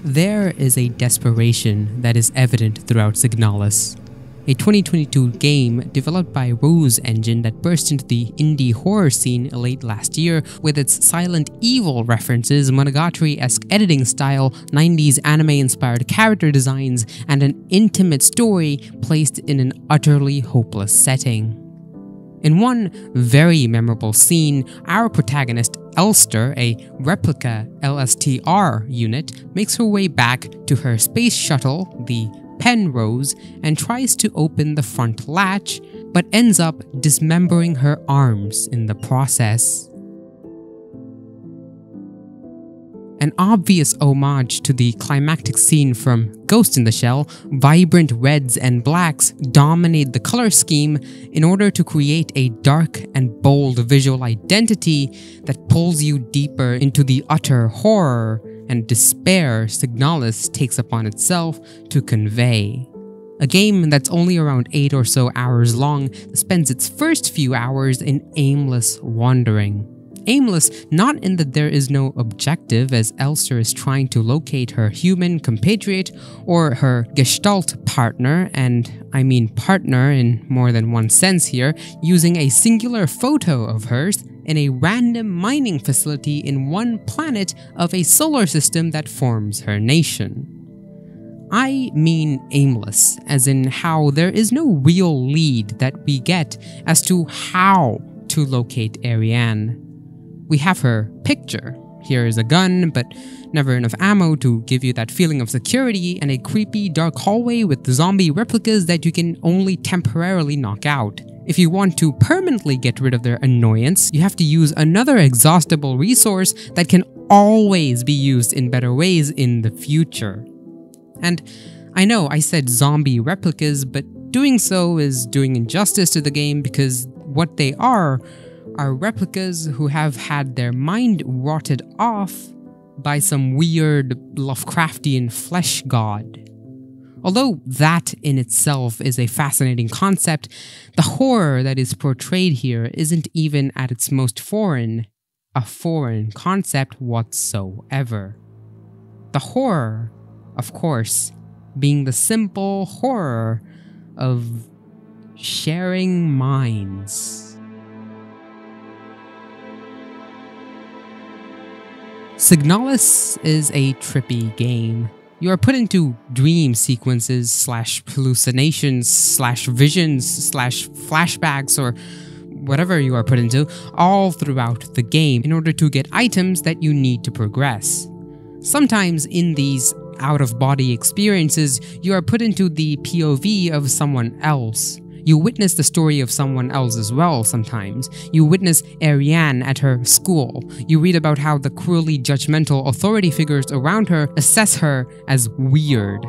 There is a desperation that is evident throughout Signalis, a 2022 game developed by Rose Engine that burst into the indie horror scene late last year with its Silent Evil references, Monogatari-esque editing style, 90s anime-inspired character designs, and an intimate story placed in an utterly hopeless setting. In one very memorable scene, our protagonist, Elster, a replica LSTR unit, makes her way back to her space shuttle, the Penrose, and tries to open the front latch, but ends up dismembering her arms in the process. An obvious homage to the climactic scene from Ghost in the Shell, vibrant reds and blacks dominate the color scheme in order to create a dark and bold visual identity that pulls you deeper into the utter horror and despair Signalis takes upon itself to convey. A game that's only around 8 or so hours long spends its first few hours in aimless wandering. Aimless not in that there is no objective, as Elster is trying to locate her human compatriot or her gestalt partner, and I mean partner in more than one sense here, using a singular photo of hers in a random mining facility in one planet of a solar system that forms her nation. I mean aimless, as in how there is no real lead that we get as to how to locate Ariane. We have her picture. Here is a gun, but never enough ammo to give you that feeling of security, and a creepy dark hallway with zombie replicas that you can only temporarily knock out. If you want to permanently get rid of their annoyance, you have to use another exhaustible resource that can always be used in better ways in the future. And I know I said zombie replicas, but doing so is doing injustice to the game, because what they are replicas who have had their mind rotted off by some weird Lovecraftian flesh god. Although that in itself is a fascinating concept, the horror that is portrayed here isn't even at its most foreign, a foreign concept whatsoever. The horror, of course, being the simple horror of sharing minds. Signalis is a trippy game. You are put into dream sequences / hallucinations / visions / flashbacks, or whatever you are put into, all throughout the game in order to get items that you need to progress. Sometimes in these out-of-body experiences, you are put into the POV of someone else. You witness the story of someone else as well sometimes. You witness Ariane at her school. You read about how the cruelly judgmental authority figures around her assess her as weird.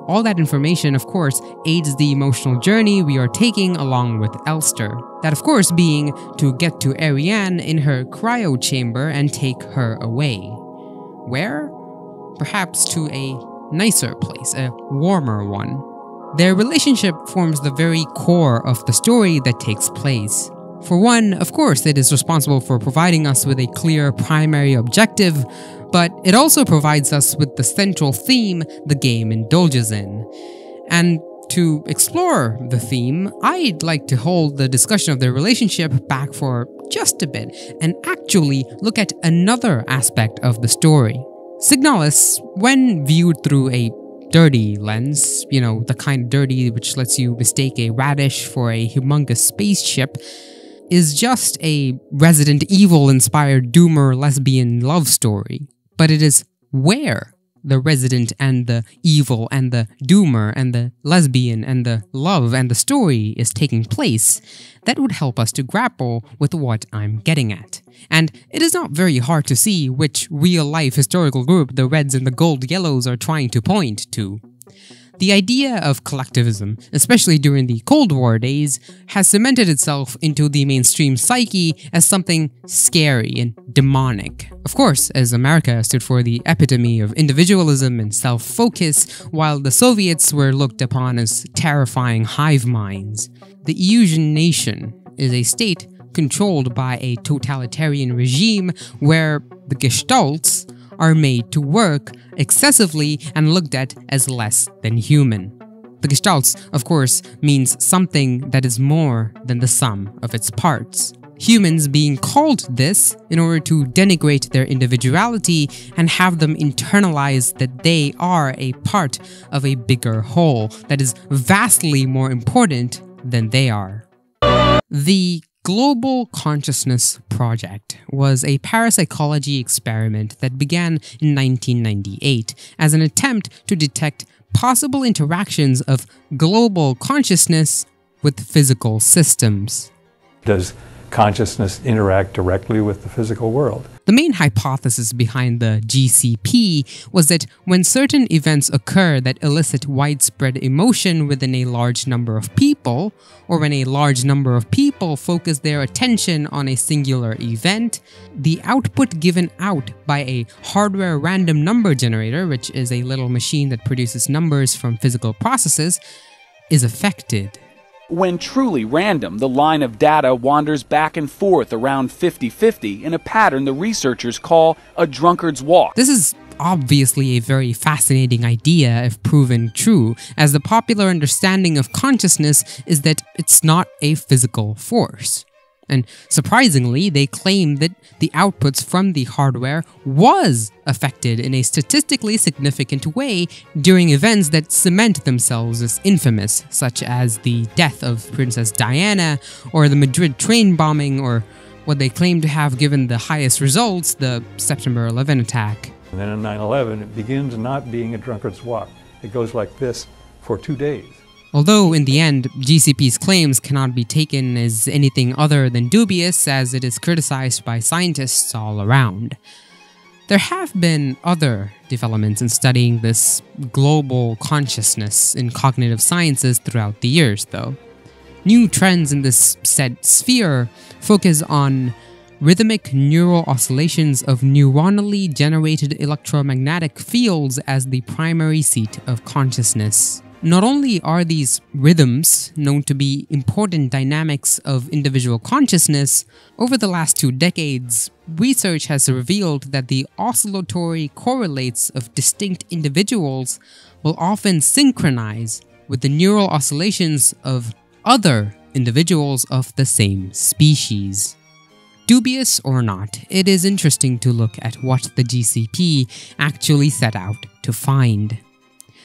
All that information, of course, aids the emotional journey we are taking along with Elster. That, of course, being to get to Ariane in her cryo chamber and take her away. Where? Perhaps to a nicer place, a warmer one. Their relationship forms the very core of the story that takes place. For one, of course, it is responsible for providing us with a clear primary objective, but it also provides us with the central theme the game indulges in. And to explore the theme, I'd like to hold the discussion of their relationship back for just a bit and actually look at another aspect of the story. Signalis, when viewed through a dirty lens, you know, the kind of dirty which lets you mistake a radish for a humongous spaceship, is just a Resident Evil-inspired doomer lesbian love story. But it is where the Resident and the evil and the doomer and the lesbian and the love and the story is taking place that would help us to grapple with what I'm getting at. And it is not very hard to see which real-life historical group the Reds and the Gold Yellows are trying to point to. The idea of collectivism, especially during the Cold War days, has cemented itself into the mainstream psyche as something scary and demonic. Of course, as America stood for the epitome of individualism and self-focus, while the Soviets were looked upon as terrifying hive minds. The Eurasian nation is a state controlled by a totalitarian regime where the gestalts are made to work excessively and looked at as less than human. The Gestalts, of course, means something that is more than the sum of its parts. Humans being called this in order to denigrate their individuality and have them internalize that they are a part of a bigger whole that is vastly more important than they are. The Global Consciousness Project was a parapsychology experiment that began in 1998 as an attempt to detect possible interactions of global consciousness with physical systems. Does consciousness interact directly with the physical world? The main hypothesis behind the GCP was that when certain events occur that elicit widespread emotion within a large number of people, or when a large number of people focus their attention on a singular event, the output given out by a hardware random number generator, which is a little machine that produces numbers from physical processes, is affected. When truly random, the line of data wanders back and forth around 50-50 in a pattern the researchers call a drunkard's walk. This is obviously a very fascinating idea if proven true, as the popular understanding of consciousness is that it's not a physical force. And surprisingly, they claim that the outputs from the hardware was affected in a statistically significant way during events that cement themselves as infamous, such as the death of Princess Diana, or the Madrid train bombing, or what they claim to have given the highest results, the September 11 attack. And then on 9/11, it begins not being a drunkard's walk. It goes like this for 2 days. Although, in the end, GCP's claims cannot be taken as anything other than dubious, as it is criticized by scientists all around. There have been other developments in studying this global consciousness in cognitive sciences throughout the years, though. New trends in this said sphere focus on rhythmic neural oscillations of neuronally generated electromagnetic fields as the primary seat of consciousness. Not only are these rhythms known to be important dynamics of individual consciousness, over the last 2 decades, research has revealed that the oscillatory correlates of distinct individuals will often synchronize with the neural oscillations of other individuals of the same species. Dubious or not, it is interesting to look at what the GCP actually set out to find.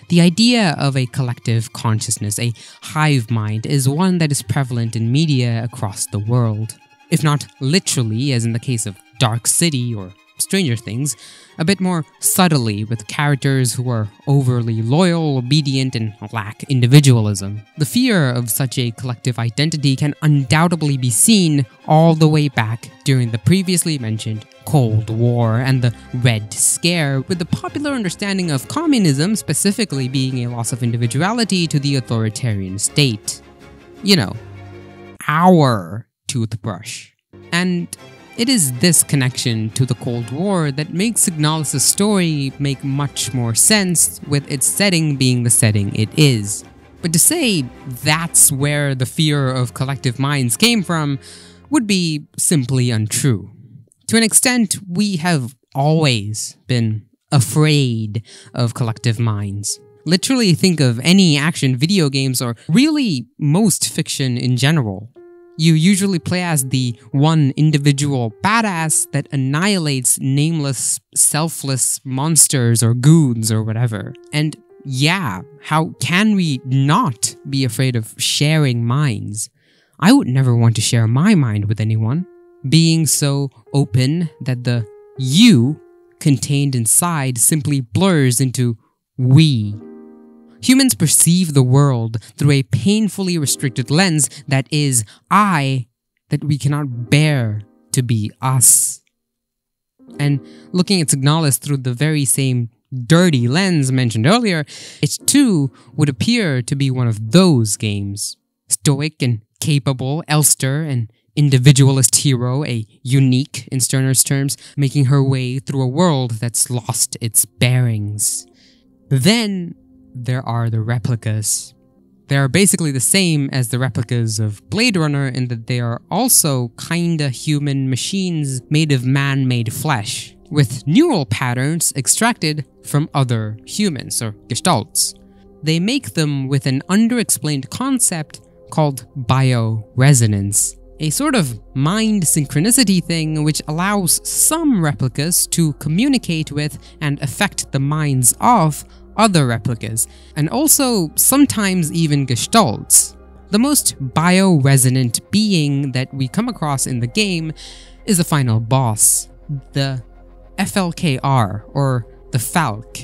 The idea of a collective consciousness, a hive mind, is one that is prevalent in media across the world. If not literally, as in the case of Dark City or Stranger Things, a bit more subtly with characters who are overly loyal, obedient, and lack individualism. The fear of such a collective identity can undoubtedly be seen all the way back during the previously mentioned Cold War and the Red Scare, with the popular understanding of communism specifically being a loss of individuality to the authoritarian state. You know, our toothbrush. And it is this connection to the Cold War that makes Signalis' story make much more sense, with its setting being the setting it is. But to say that's where the fear of collective minds came from would be simply untrue. To an extent, we have always been afraid of collective minds. Literally think of any action video games, or really most fiction in general. You usually play as the one individual badass that annihilates nameless, selfless monsters or goons or whatever. And yeah, how can we not be afraid of sharing minds? I would never want to share my mind with anyone. Being so open that the you contained inside simply blurs into we. Humans perceive the world through a painfully restricted lens that is I, that we cannot bear to be us. And looking at Signalis through the very same dirty lens mentioned earlier, it too would appear to be one of those games. Stoic and capable Elster, an individualist hero, a unique in Stirner's terms, making her way through a world that's lost its bearings. Then there are the replicas. They are basically the same as the replicas of Blade Runner in that they are also kinda human machines made of man-made flesh, with neural patterns extracted from other humans, or gestalts. They make them with an underexplained concept called bioresonance, a sort of mind synchronicity thing which allows some replicas to communicate with and affect the minds of other replicas, and also sometimes even gestalts. The most bioresonant being that we come across in the game is the final boss, the FLKR, or the Falk.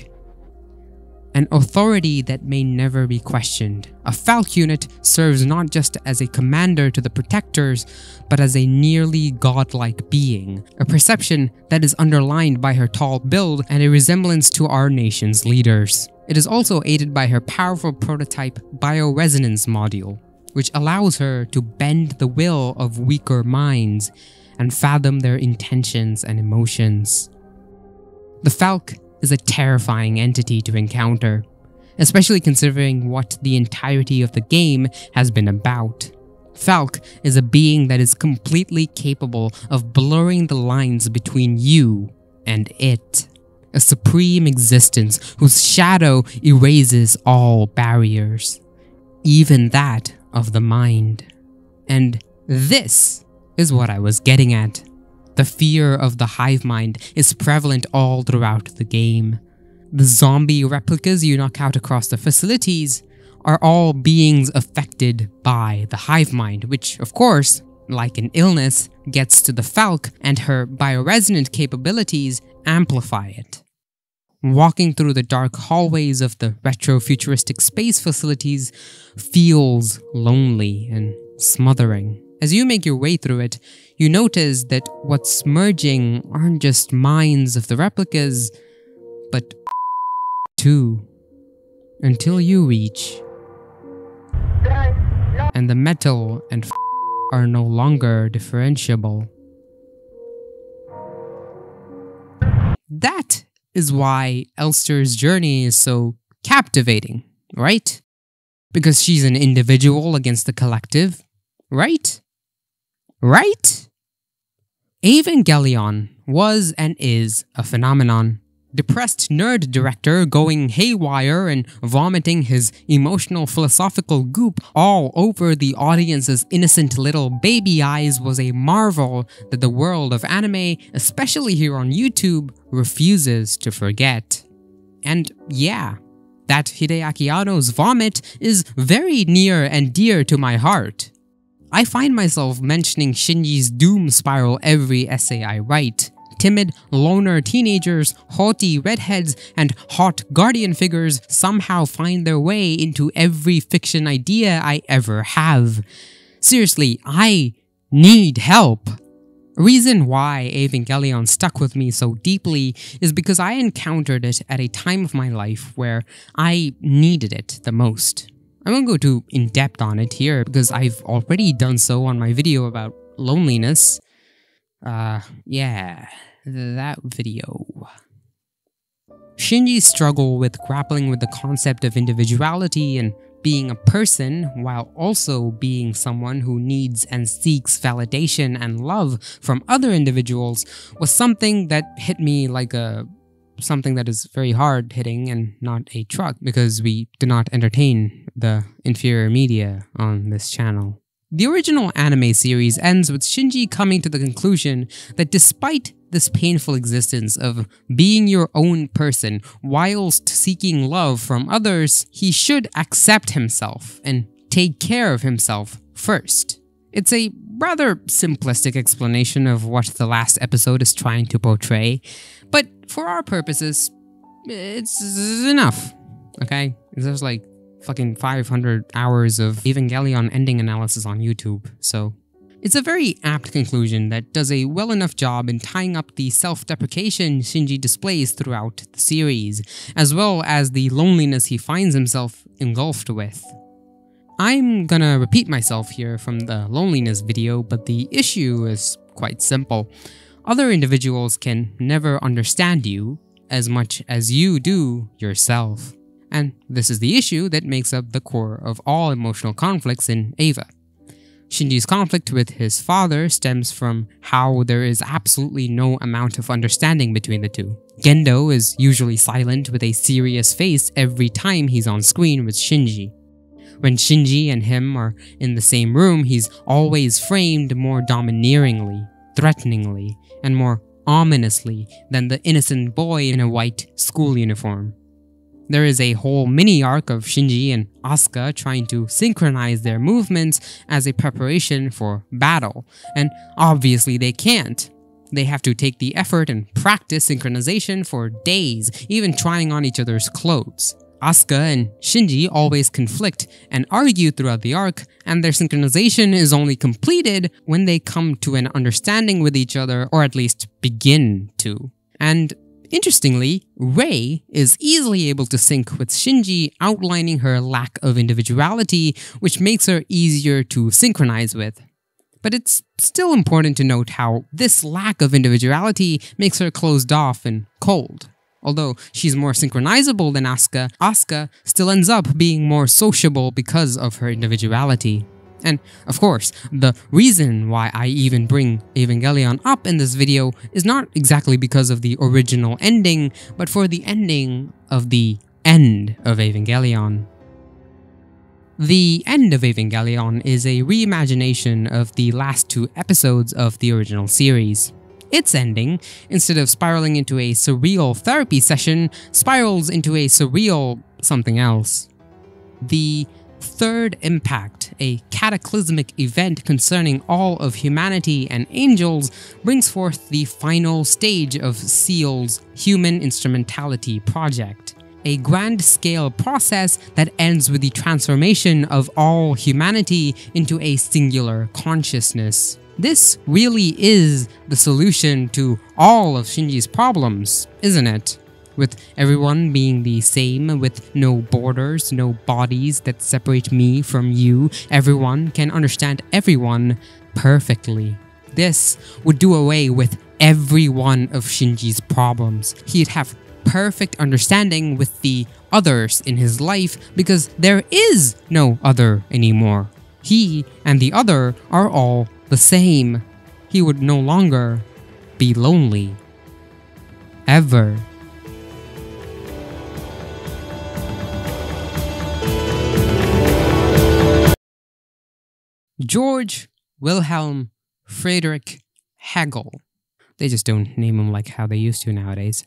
An authority that may never be questioned. A Falk unit serves not just as a commander to the Protectors, but as a nearly godlike being, a perception that is underlined by her tall build and a resemblance to our nation's leaders. It is also aided by her powerful prototype bioresonance module, which allows her to bend the will of weaker minds and fathom their intentions and emotions. The Falk is a terrifying entity to encounter, especially considering what the entirety of the game has been about. Falk is a being that is completely capable of blurring the lines between you and it. A supreme existence whose shadow erases all barriers, even that of the mind. And this is what I was getting at. The fear of the hive mind is prevalent all throughout the game. The zombie replicas you knock out across the facilities are all beings affected by the hive mind, which, of course, like an illness, gets to the Falk, and her bioresonant capabilities amplify it. Walking through the dark hallways of the retro-futuristic space facilities feels lonely and smothering. As you make your way through it, you notice that what's merging aren't just minds of the replicas, but too, until you reach. And the metal and are no longer differentiable. That is why Elster's journey is so captivating, right? Because she's an individual against the collective, right? Right? Evangelion was and is a phenomenon. Depressed nerd director going haywire and vomiting his emotional philosophical goop all over the audience's innocent little baby eyes was a marvel that the world of anime, especially here on YouTube, refuses to forget. And yeah, that Hideaki Anno's vomit is very near and dear to my heart. I find myself mentioning Shinji's doom spiral every essay I write. Timid, loner teenagers, haughty redheads, and hot guardian figures somehow find their way into every fiction idea I ever have. Seriously, I need help. A reason why Evangelion stuck with me so deeply is because I encountered it at a time of my life where I needed it the most. I won't go too in-depth on it here because I've already done so on my video about loneliness. Yeah, that video. Shinji's struggle with grappling with the concept of individuality and being a person while also being someone who needs and seeks validation and love from other individuals was something that hit me like something that is very hard hitting and not a truck, because we do not entertain the inferior media on this channel. The original anime series ends with Shinji coming to the conclusion that despite this painful existence of being your own person whilst seeking love from others, he should accept himself and take care of himself first. It's a rather simplistic explanation of what the last episode is trying to portray, but for our purposes, it's enough, okay? There's like fucking 500 hours of Evangelion ending analysis on YouTube, so it's a very apt conclusion that does a well enough job in tying up the self-deprecation Shinji displays throughout the series, as well as the loneliness he finds himself engulfed with. I'm gonna repeat myself here from the loneliness video, but the issue is quite simple. Other individuals can never understand you as much as you do yourself. And this is the issue that makes up the core of all emotional conflicts in Eva. Shinji's conflict with his father stems from how there is absolutely no amount of understanding between the two. Gendo is usually silent with a serious face every time he's on screen with Shinji. When Shinji and him are in the same room, he's always framed more domineeringly, threateningly, and more ominously than the innocent boy in a white school uniform. There is a whole mini-arc of Shinji and Asuka trying to synchronize their movements as a preparation for battle, and obviously they can't. They have to take the effort and practice synchronization for days, even trying on each other's clothes. Asuka and Shinji always conflict and argue throughout the arc, and their synchronization is only completed when they come to an understanding with each other, or at least begin to. And interestingly, Rei is easily able to sync with Shinji, outlining her lack of individuality, which makes her easier to synchronize with. But it's still important to note how this lack of individuality makes her closed off and cold. Although she's more synchronizable than Asuka, Asuka still ends up being more sociable because of her individuality. And of course, the reason why I even bring Evangelion up in this video is not exactly because of the original ending, but for the ending of the End of Evangelion. The End of Evangelion is a reimagination of the last 2 episodes of the original series. Its ending, instead of spiraling into a surreal therapy session, spirals into a surreal something else. The Third Impact, a cataclysmic event concerning all of humanity and angels, brings forth the final stage of Seal's Human Instrumentality project, a grand-scale process that ends with the transformation of all humanity into a singular consciousness. This really is the solution to all of Shinji's problems, isn't it? With everyone being the same, with no borders, no bodies that separate me from you, everyone can understand everyone perfectly. This would do away with every one of Shinji's problems. He'd have perfect understanding with the others in his life because there is no other anymore. He and the other are all the same. He would no longer be lonely. Ever. George Wilhelm Friedrich Hegel. They just don't name him like how they used to nowadays.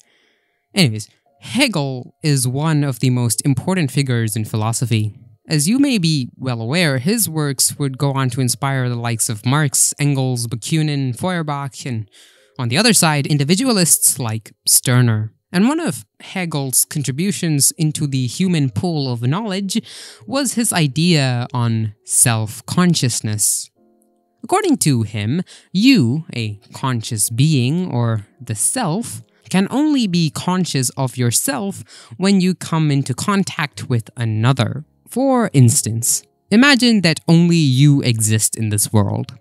Anyways, Hegel is one of the most important figures in philosophy. As you may be well aware, his works would go on to inspire the likes of Marx, Engels, Bakunin, Feuerbach, and on the other side, individualists like Stirner. And one of Hegel's contributions into the human pool of knowledge was his idea on self-consciousness. According to him, you, a conscious being, or the self, can only be conscious of yourself when you come into contact with another. For instance, imagine that only you exist in this world.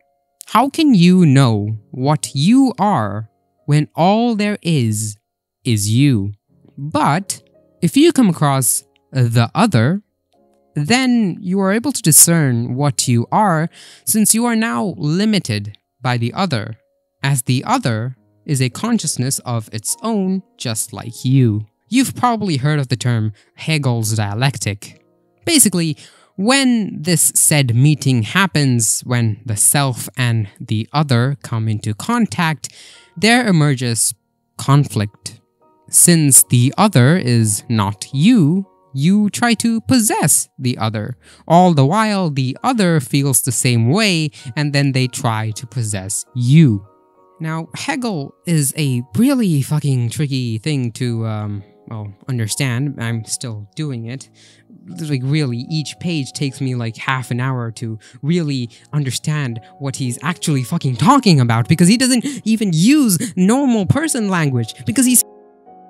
How can you know what you are when all there is you? But if you come across the other, then you are able to discern what you are, since you are now limited by the other, as the other is a consciousness of its own, just like you. You've probably heard of the term Hegel's dialectic. Basically, when this said meeting happens, when the self and the other come into contact, there emerges conflict. Since the other is not you, you try to possess the other. All the while, the other feels the same way, and then they try to possess you. Now, Hegel is a really fucking tricky thing to, understand. I'm still doing it. Like, really, each page takes me like half an hour to really understand what he's actually fucking talking about, because he doesn't even use normal person language, because he's...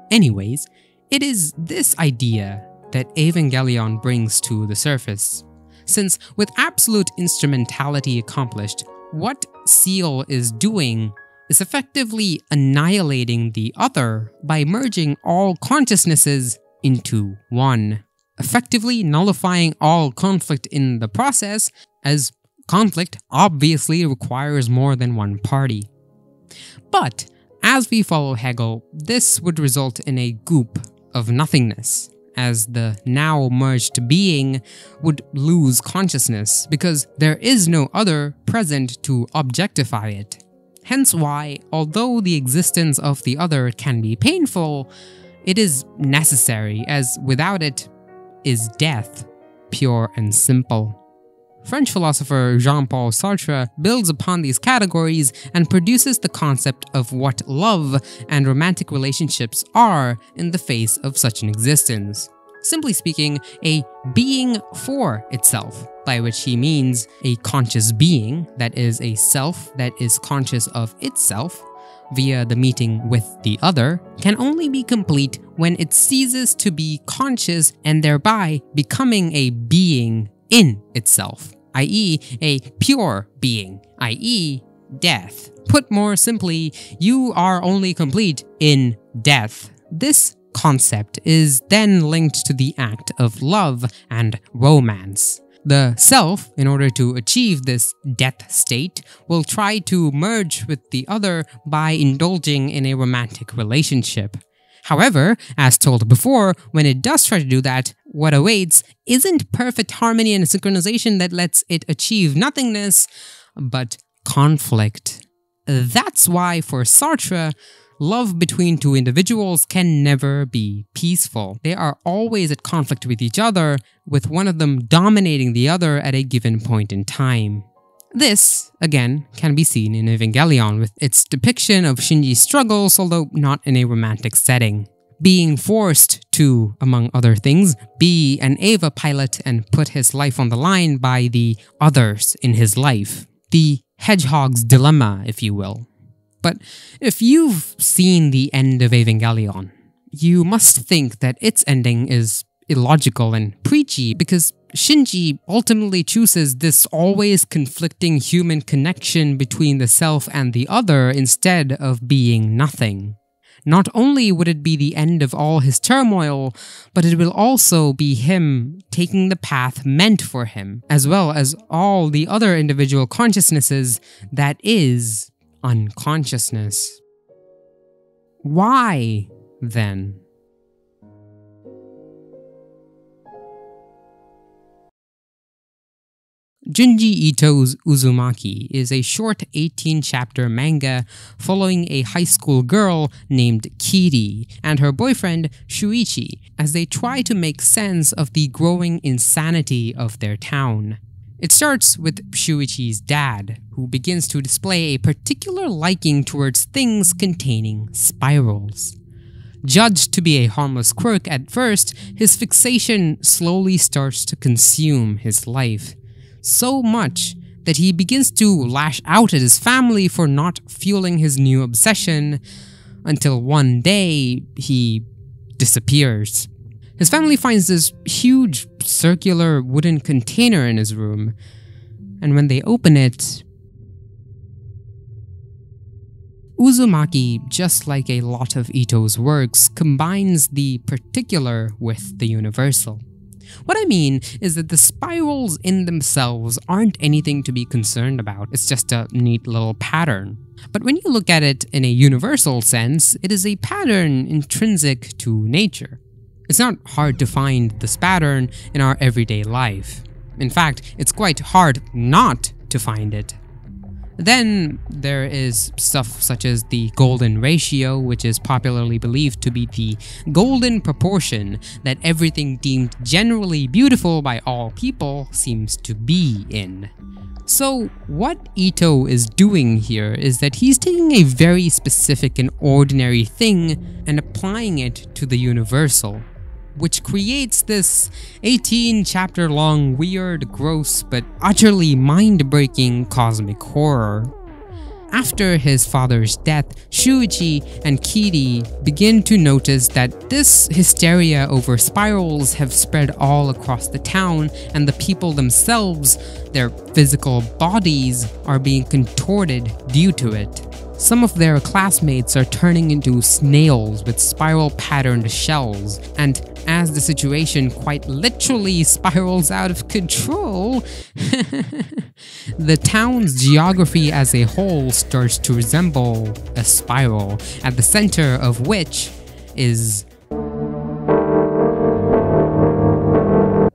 Anyways, it is this idea that Evangelion brings to the surface. Since with absolute instrumentality accomplished, what Seal is doing is effectively annihilating the other by merging all consciousnesses into one, effectively nullifying all conflict in the process, as Conflict obviously requires more than one party. But as we follow Hegel, this would result in a goop of nothingness, as the now merged being would lose consciousness because there is no other present to objectify it. Hence why, although the existence of the other can be painful, it is necessary, as without it is death, pure and simple. French philosopher Jean-Paul Sartre builds upon these categories and produces the concept of what love and romantic relationships are in the face of such an existence. Simply speaking, a being for itself, by which he means a conscious being, that is a self that is conscious of itself, via the meeting with the other, can only be complete when it ceases to be conscious and thereby becoming a being in itself, i.e. a pure being, i.e. death. Put more simply, you are only complete in death. This concept is then linked to the act of love and romance. The self, in order to achieve this death state, will try to merge with the other by indulging in a romantic relationship. However, as told before, when it does try to do that, what awaits isn't perfect harmony and synchronization that lets it achieve nothingness, but conflict. That's why for Sartre, love between two individuals can never be peaceful. They are always at conflict with each other, with one of them dominating the other at a given point in time. This, again, can be seen in Evangelion with its depiction of Shinji's struggles, although not in a romantic setting. Being forced to, among other things, be an Eva pilot and put his life on the line by the others in his life. The hedgehog's dilemma, if you will. But if you've seen the End of Evangelion, you must think that its ending is illogical and preachy because Shinji ultimately chooses this always conflicting human connection between the self and the other instead of being nothing. Not only would it be the end of all his turmoil, but it will also be him taking the path meant for him, as well as all the other individual consciousnesses that is unconsciousness. Why, then? Junji Ito's Uzumaki is a short 18-chapter manga following a high school girl named Kiri and her boyfriend Shuichi as they try to make sense of the growing insanity of their town. It starts with Shuichi's dad, who begins to display a particular liking towards things containing spirals. Judged to be a harmless quirk at first, his fixation slowly starts to consume his life. So much that he begins to lash out at his family for not fueling his new obsession, until one day he disappears. His family finds this huge circular wooden container in his room, and when they open it, Uzumaki, just like a lot of Ito's works, combines the particular with the universal. What I mean is that the spirals in themselves aren't anything to be concerned about, it's just a neat little pattern. But when you look at it in a universal sense, it is a pattern intrinsic to nature. It's not hard to find this pattern in our everyday life. In fact, it's quite hard not to find it. Then there is stuff such as the golden ratio, which is popularly believed to be the golden proportion that everything deemed generally beautiful by all people seems to be in. So what Ito is doing here is that he's taking a very specific and ordinary thing and applying it to the universal, which creates this 18-chapter long, weird, gross, but utterly mind-breaking cosmic horror. After his father's death, Shuichi and Kiri begin to notice that this hysteria over spirals have spread all across the town, and the people themselves, their physical bodies, are being contorted due to it. Some of their classmates are turning into snails with spiral-patterned shells, and as the situation quite literally spirals out of control, the town's geography as a whole starts to resemble a spiral, at the center of which is...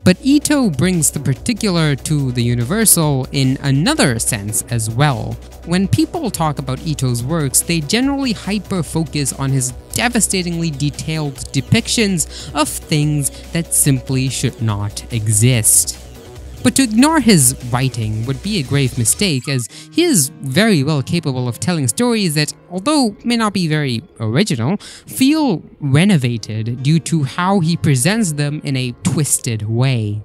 But Ito brings the particular to the universal in another sense as well. When people talk about Ito's works, they generally hyper-focus on his devastatingly detailed depictions of things that simply should not exist. But to ignore his writing would be a grave mistake, as he is very well capable of telling stories that, although may not be very original, feel renovated due to how he presents them in a twisted way.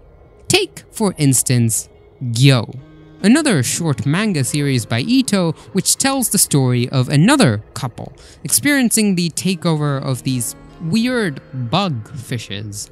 Take, for instance, Gyo, another short manga series by Ito which tells the story of another couple experiencing the takeover of these weird bug fishes.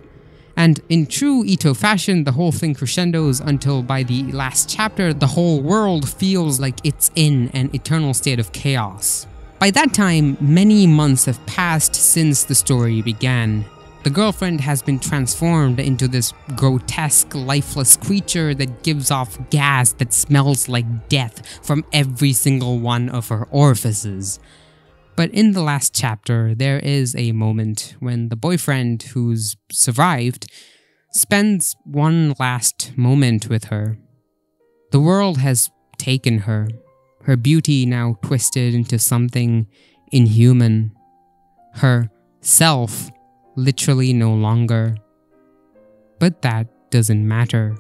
And in true Ito fashion, the whole thing crescendos until by the last chapter, the whole world feels like it's in an eternal state of chaos. By that time, many months have passed since the story began. The girlfriend has been transformed into this grotesque, lifeless creature that gives off gas that smells like death from every single one of her orifices. But in the last chapter, there is a moment when the boyfriend who's survived spends one last moment with her. The world has taken her, her beauty now twisted into something inhuman. Her self literally no longer. But that doesn't matter.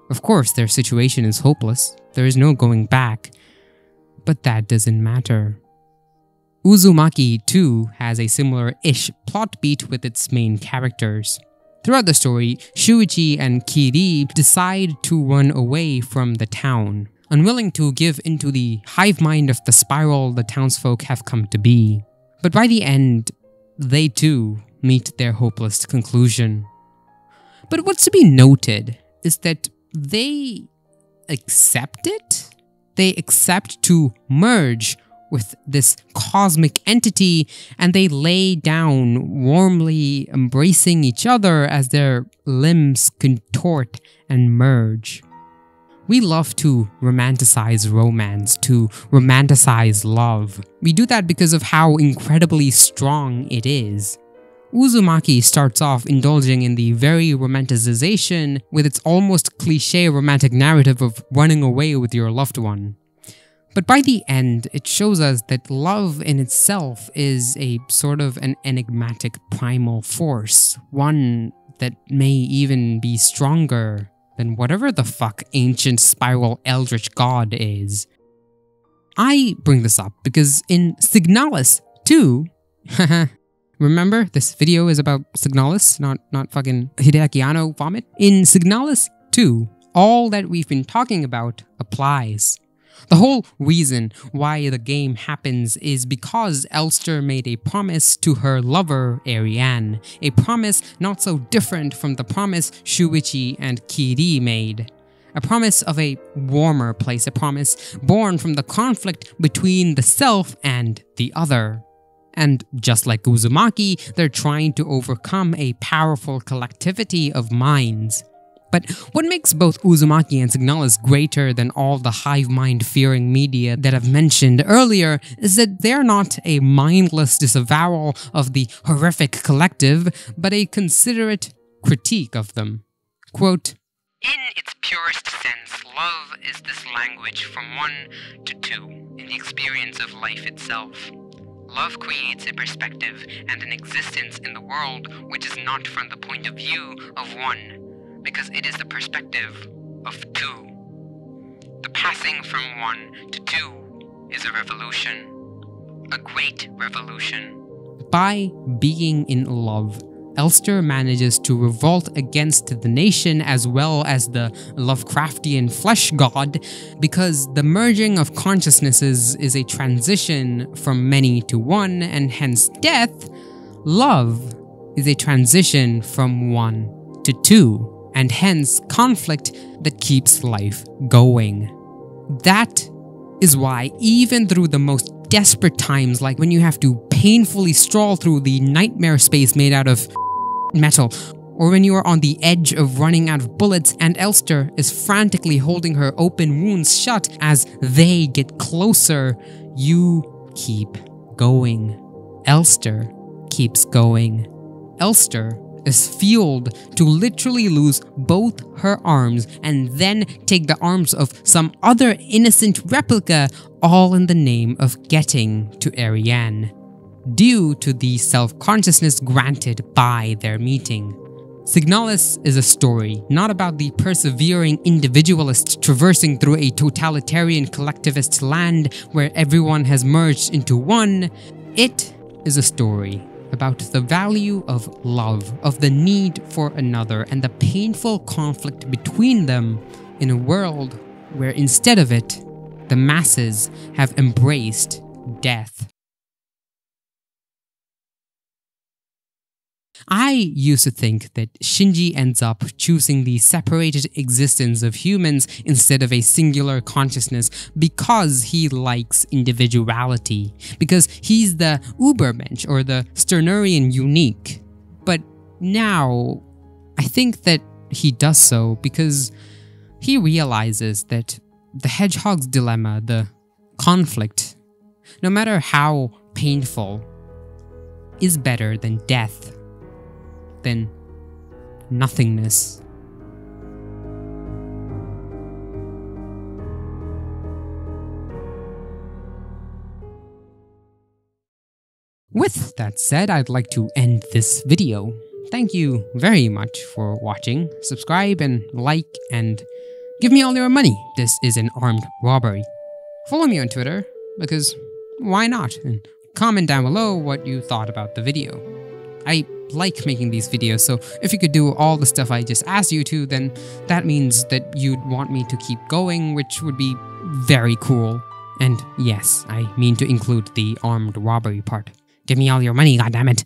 Of course, their situation is hopeless. There is no going back. But that doesn't matter. Uzumaki, too, has a similar-ish plot beat with its main characters. Throughout the story, Shuichi and Kiri decide to run away from the town, unwilling to give into the hive mind of the spiral the townsfolk have come to be. But by the end, they too meet their hopeless conclusion. But what's to be noted is that they accept it? They accept to merge with this cosmic entity, and they lay down, warmly embracing each other as their limbs contort and merge. We love to romanticize romance, to romanticize love. We do that because of how incredibly strong it is. Uzumaki starts off indulging in the very romanticization with its almost cliché romantic narrative of running away with your loved one. But by the end, it shows us that love in itself is a sort of an enigmatic primal force, one that may even be stronger than whatever the fuck ancient spiral eldritch god is. I bring this up because in Signalis 2, remember this video is about Signalis, not fucking Hideaki Anno vomit? In Signalis 2, all that we've been talking about applies. The whole reason why the game happens is because Elster made a promise to her lover, Ariane, a promise not so different from the promise Shuichi and Kiri made. A promise of a warmer place, a promise born from the conflict between the self and the other. And just like Uzumaki, they're trying to overcome a powerful collectivity of minds. But what makes both Uzumaki and Signalis greater than all the hive mind-fearing media that I've mentioned earlier is that they're not a mindless disavowal of the horrific collective, but a considerate critique of them. Quote, "In its purest sense, love is this language from 1 to 2 in the experience of life itself. Love creates a perspective and an existence in the world which is not from the point of view of 1, because it is the perspective of 2. The passing from 1 to 2 is a revolution. A great revolution." By being in love, Elster manages to revolt against the nation as well as the Lovecraftian flesh god, because the merging of consciousnesses is a transition from many to 1, and hence death. Love is a transition from 1 to 2. And hence conflict that keeps life going. That is why even through the most desperate times, like when you have to painfully stroll through the nightmare space made out of metal, or when you are on the edge of running out of bullets and Elster is frantically holding her open wounds shut as they get closer, you keep going. Elster keeps going. Elster is fueled to literally lose both her arms and then take the arms of some other innocent replica, all in the name of getting to Ariane, due to the self-consciousness granted by their meeting. Signalis is a story not about the persevering individualist traversing through a totalitarian collectivist land where everyone has merged into one. It is a story about the value of love, of the need for another, and the painful conflict between them in a world where instead of it, the masses have embraced death. I used to think that Shinji ends up choosing the separated existence of humans instead of a singular consciousness because he likes individuality, because he's the Ubermensch or the Stirnerian unique. But now, I think that he does so because he realizes that the hedgehog's dilemma, the conflict, no matter how painful, is better than death, than nothingness. With that said, I'd like to end this video. Thank you very much for watching. Subscribe and like and give me all your money. This is an armed robbery. Follow me on Twitter, because why not? And comment down below what you thought about the video. I like making these videos, so if you could do all the stuff I just asked you to, then that means that you'd want me to keep going, which would be very cool. And yes, I mean to include the armed robbery part. Give me all your money, goddammit.